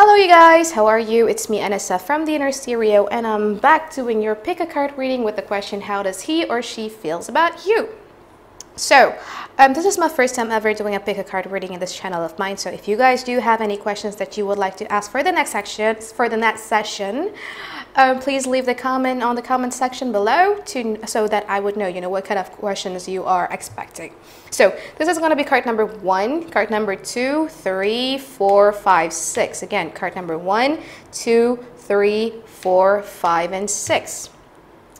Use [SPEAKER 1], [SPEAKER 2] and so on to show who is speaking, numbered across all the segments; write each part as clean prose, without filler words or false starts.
[SPEAKER 1] Hello you guys, how are you? It's me Anessa from the Inner Stereo, and I'm back doing your pick a card reading with the question, how does he or she feels about you? So this is my first time ever doing a pick a card reading in this channel of mine. So if you guys do have any questions that you would like to ask for the next session, please leave the comment on the comment section below so that I would know, what kind of questions you are expecting. So this is going to be card number 1, card number 2, 3, 4, 5, 6. Again, card number 1, 2, 3, 4, 5, and 6.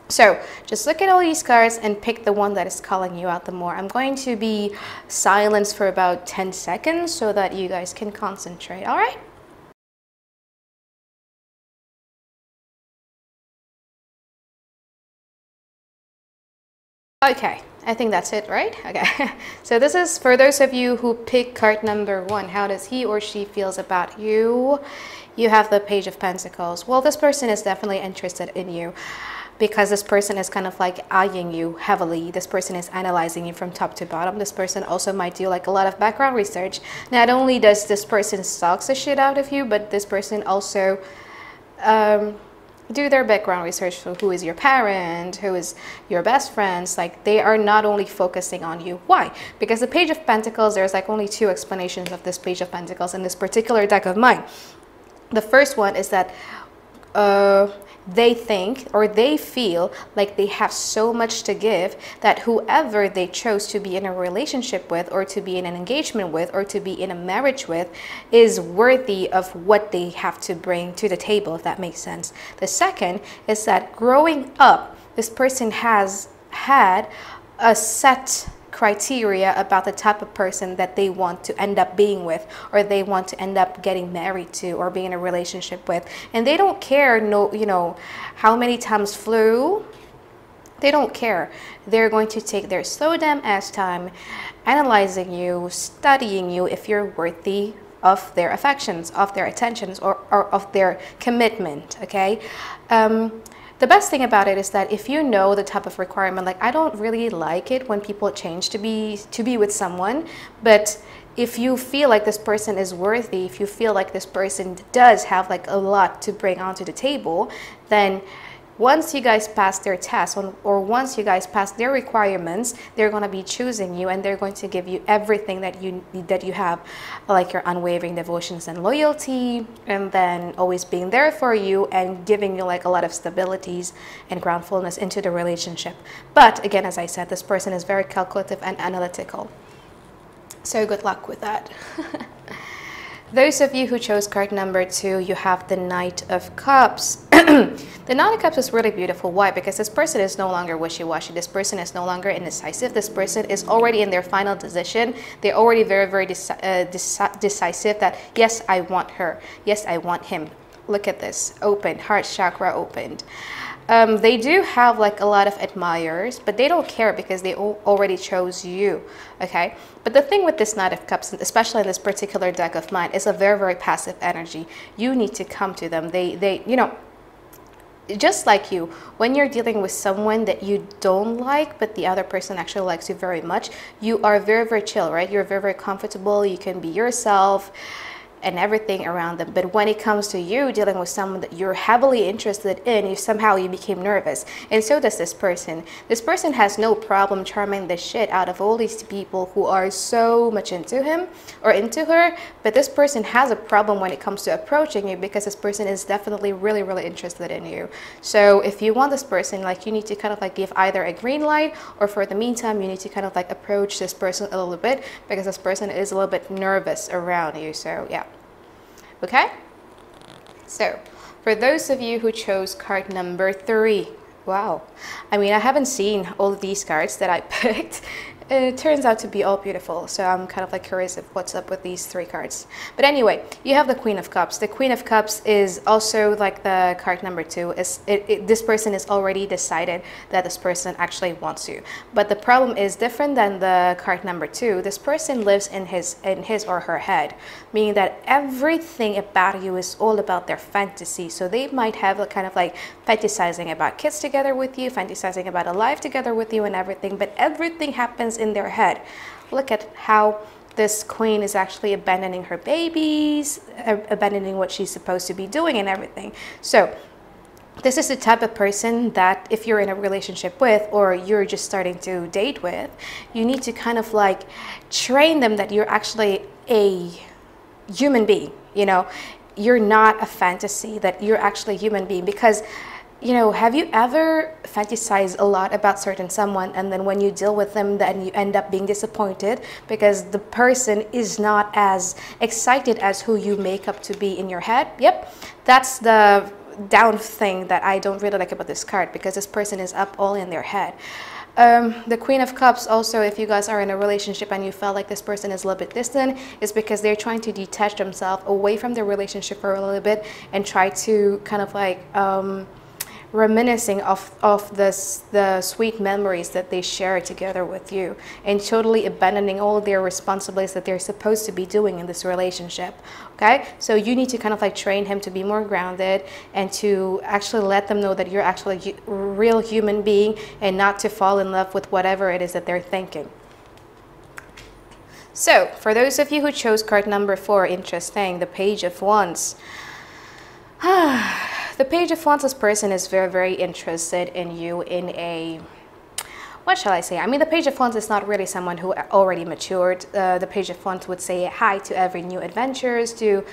[SPEAKER 1] So just look at all these cards and pick the one that is calling you out the more. I'm going to be silenced for about 10 seconds so that you guys can concentrate. All right? Okay, I think that's it, right? Okay, so this is for those of you who pick card number 1. How does he or she feels about you? You have the Page of Pentacles. Well, this person is definitely interested in you, because this person is kind of like eyeing you heavily. This person is analyzing you from top to bottom. This person also might do like a lot of background research. Not only does this person stalk the shit out of you, but this person also do their background research for who is your parent, who is your best friends. Like, they are not only focusing on you. Why? Because the Page of Pentacles, there's like only 2 explanations of this Page of Pentacles in this particular deck of mine. The first one is that they think or they feel like they have so much to give that whoever they chose to be in a relationship with, or to be in an engagement with, or to be in a marriage with is worthy of what they have to bring to the table, if that makes sense. The second is that growing up, this person has had a set criteria about the type of person that they want to end up being with, or they want to end up getting married to, or being in a relationship with. And they don't care how many times flew. They don't care. They're going to take their slow damn ass time analyzing you, studying you, if you're worthy of their affections, of their attentions, or of their commitment. Okay. The best thing about it is that if you know the type of requirement, like, I don't really like it when people change to be with someone, but if you feel like this person is worthy, if you feel like this person does have like a lot to bring onto the table, then once you guys pass their test, or once you guys pass their requirements, they're going to be choosing you, and they're going to give you everything that you have, like your unwavering devotions and loyalty, and then always being there for you and giving you like a lot of stabilities and groundfulness into the relationship. But again, as I said, this person is very calculative and analytical. So good luck with that. Those of you who chose card number 2, you have the Knight of Cups. The Knight of Cups is really beautiful. Why? Because this person is no longer wishy-washy. This person is no longer indecisive. This person is already in their final decision. They're already very, very decisive that, yes, I want her. Yes, I want him. Look at this. Open. Heart chakra opened. They do have like a lot of admirers, but they don't care because they already chose you. Okay, but the thing with this Knight of Cups, especially in this particular deck of mine, is a very, very passive energy. You need to come to them. They just like you, when you're dealing with someone that you don't like, but the other person actually likes you very much, you are very, very chill, right? You're very, very comfortable. You can be yourself and everything around them. But when it comes to you dealing with someone that you're heavily interested in, you became nervous. And so does this person. This person has no problem charming the shit out of all these people who are so much into him or into her. But this person has a problem when it comes to approaching you, because this person is definitely really, really interested in you. So if you want this person, like, you need to kind of like give either a green light, or for the meantime, you need to kind of like approach this person a little bit, because this person is a little bit nervous around you. So yeah. Okay, so for those of you who chose card number 3, wow, I mean, I haven't seen all of these cards that I picked. It turns out to be all beautiful, so I'm kind of like curious of what's up with these 3 cards. But anyway, you have the Queen of Cups. The Queen of Cups is also like the card number 2. This person is already decided that this person actually wants you. But the problem is different than the card number 2. This person lives in his or her head, meaning that everything about you is all about their fantasy. So they might have a kind of like fantasizing about kids together with you, fantasizing about a life together with you and everything, but everything happens in their head. Look at how this queen is actually abandoning her babies, abandoning what she's supposed to be doing and everything. So this is the type of person that if you're in a relationship with, or you're just starting to date with, you need to kind of like train them that you're actually a human being. You know, you're not a fantasy, that you're actually a human being. Because, you know, have you ever fantasized a lot about certain someone, and then when you deal with them, then you end up being disappointed because the person is not as excited as who you make up to be in your head? Yep, that's the down thing that I don't really like about this card, because this person is up all in their head. The Queen of Cups also, if you guys are in a relationship and you felt like this person is a little bit distant, is because they're trying to detach themselves away from the relationship for a little bit and try to kind of like reminiscing of the sweet memories that they share together with you, and totally abandoning all their responsibilities that they're supposed to be doing in this relationship. Okay, so you need to kind of like train him to be more grounded and to actually let them know that you're actually a real human being, and not to fall in love with whatever it is that they're thinking. So for those of you who chose card number 4, interesting, the Page of Wands. The Page of Wands, this person is very, very interested in you in a, what shall I say? I mean, the Page of Wands is not really someone who already matured. The Page of Wands would say hi to every new adventures, to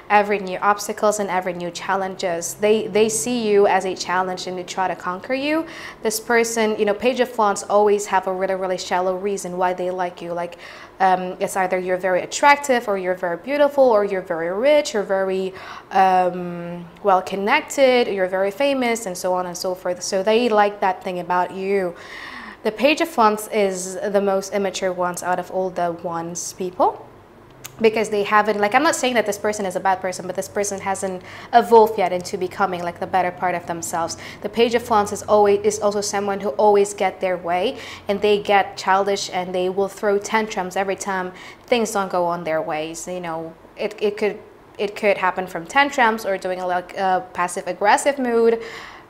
[SPEAKER 1] every new obstacles and every new challenges. They see you as a challenge and they try to conquer you. This person, you know, Page of Wands always have a really, really shallow reason why they like you. Like, it's either you're very attractive, or you're very beautiful, or you're very rich, or very well connected, or you're very famous, and so on and so forth. So they like that thing about you. The Page of Wands is the most immature ones out of all the Wands people, because they haven't, like, I'm not saying that this person is a bad person, but this person hasn't evolved yet into becoming like the better part of themselves. The Page of Wands is also someone who always get their way, and they get childish, and they will throw tantrums every time things don't go on their ways. You know, it could happen from tantrums, or doing like a passive aggressive mood,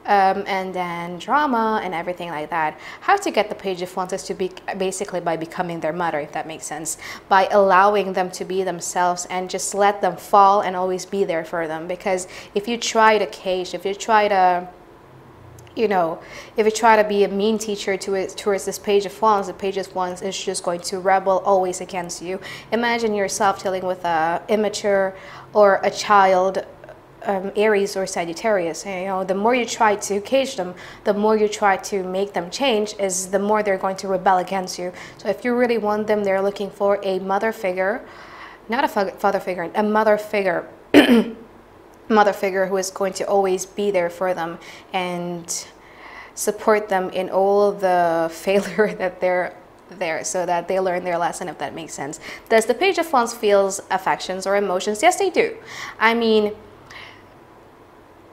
[SPEAKER 1] and then drama and everything like that. How to get the Page of Wands is to be basically by becoming their mother, if that makes sense, by allowing them to be themselves and just let them fall and always be there for them. Because if you try to cage, if you try to, you know, if you try to be a mean teacher towards this Page of Wands, the Page of Wands is just going to rebel always against you. Imagine yourself dealing with a immature or a child, Aries or Sagittarius. You know, the more you try to cage them, the more you try to make them change, is the more they're going to rebel against you. So if you really want them, they're looking for a mother figure, not a father figure, a mother figure. Mother figure who is going to always be there for them and support them in all the failure that they're there, so that they learn their lesson, if that makes sense. Does the Page of Wands feels affections or emotions? Yes, they do. I mean,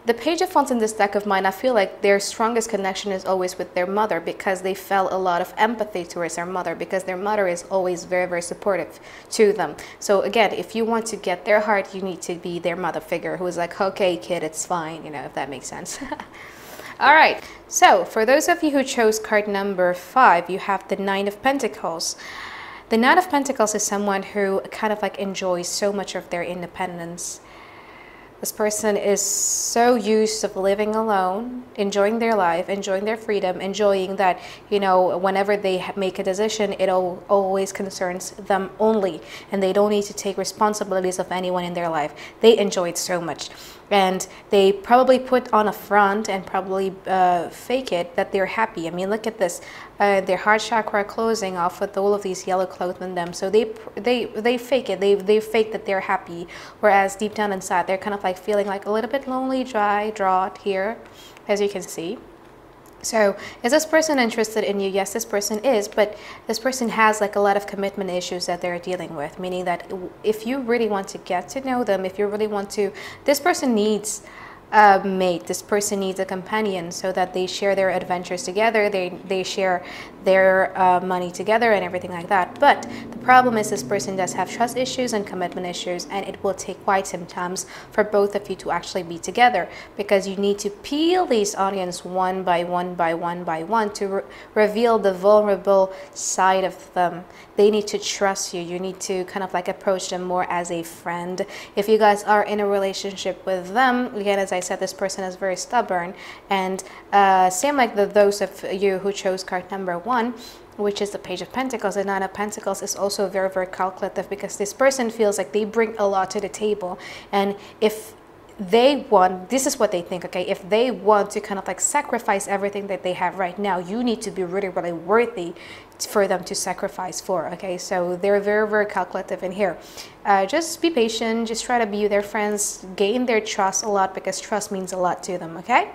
[SPEAKER 1] the Page of Wands in this deck of mine, I feel like their strongest connection is always with their mother, because they felt a lot of empathy towards their mother, because their mother is always very, very supportive to them. So again, if you want to get their heart, you need to be their mother figure who is like, okay, kid, it's fine, you know, if that makes sense. All right, so for those of you who chose card number 5, you have the Nine of Pentacles. The Nine of Pentacles is someone who kind of like enjoys so much of their independence. This person is so used to living alone, enjoying their life, enjoying their freedom, enjoying that, you know, whenever they make a decision, it always concerns them only, and they don't need to take responsibilities of anyone in their life. They enjoy it so much. And they probably put on a front and probably fake it that they're happy. I mean, look at this. Their heart chakra closing off with all of these yellow clothes on them. So they fake it. They fake that they're happy. Whereas deep down inside, they're kind of like feeling like a little bit lonely, dry, drought here, as you can see. So is this person interested in you? Yes, this person is, but this person has like a lot of commitment issues that they're dealing with, meaning that if you really want to get to know them, if you really want to, this person needs a mate, this person needs a companion, so that they share their adventures together, they share their money together and everything like that. But the problem is this person does have trust issues and commitment issues, and it will take quite some time for both of you to actually be together, because you need to peel these onions one by one by one by one to reveal the vulnerable side of them. They need to trust you. You need to kind of like approach them more as a friend. If you guys are in a relationship with them, again, as I said, this person is very stubborn, and same like those of you who chose card number 1, which is the Page of Pentacles. The Nine of Pentacles is also very, very calculative, because this person feels like they bring a lot to the table, and if they want, this is what they think, okay, if they want to kind of like sacrifice everything that they have right now, you need to be really, really worthy for them to sacrifice for, okay? So they're very, very calculative in here. Just be patient, just try to be their friends, gain their trust a lot, because trust means a lot to them, okay?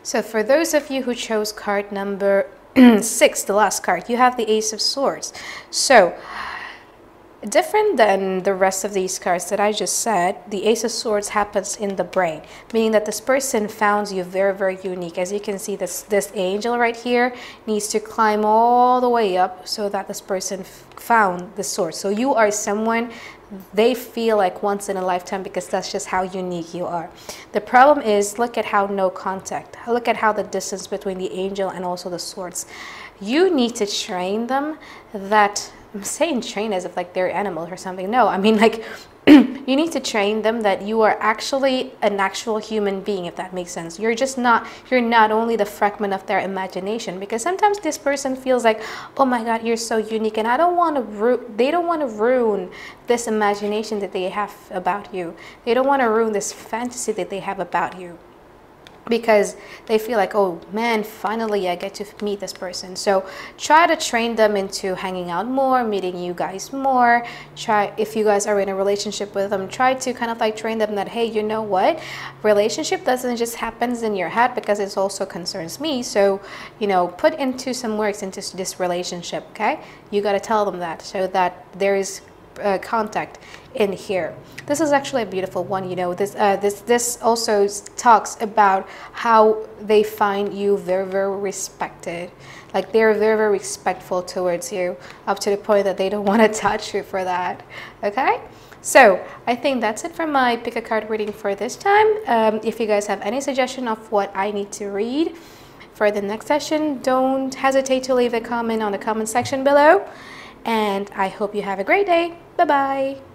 [SPEAKER 1] So for those of you who chose card number 6, the last card, you have the Ace of Swords. So different than the rest of these cards that I just said, the Ace of Swords happens in the brain, meaning that this person found you very, very unique. As you can see, this angel right here needs to climb all the way up so that this person found the sword. So you are someone they feel like once in a lifetime, because that's just how unique you are. The problem is, look at how no contact. Look at how the distance between the angel and also the swords. You need to train them that, I'm saying train as if like they're animals or something. No, I mean like you need to train them that you are actually an actual human being, if that makes sense. You're not only the fragment of their imagination, because sometimes this person feels like, oh my God, you're so unique, and they don't want to ruin this imagination that they have about you. They don't want to ruin this fantasy that they have about you, because they feel like, oh man, finally I get to meet this person. So try to train them into hanging out more, meeting you guys more. Try, if you guys are in a relationship with them, try to kind of like train them that, hey, you know what, relationship doesn't just happen in your head, because it also concerns me. So, you know, put into some works into this relationship, okay? You got to tell them that, so that there is contact in here. This is actually a beautiful one. You know, this also talks about how they find you very, very respected. Like they're very, very respectful towards you, up to the point that they don't want to touch you for that. Okay, so I think that's it for my pick a card reading for this time. If you guys have any suggestion of what I need to read for the next session, don't hesitate to leave a comment on the comment section below. And I hope you have a great day. Bye-bye.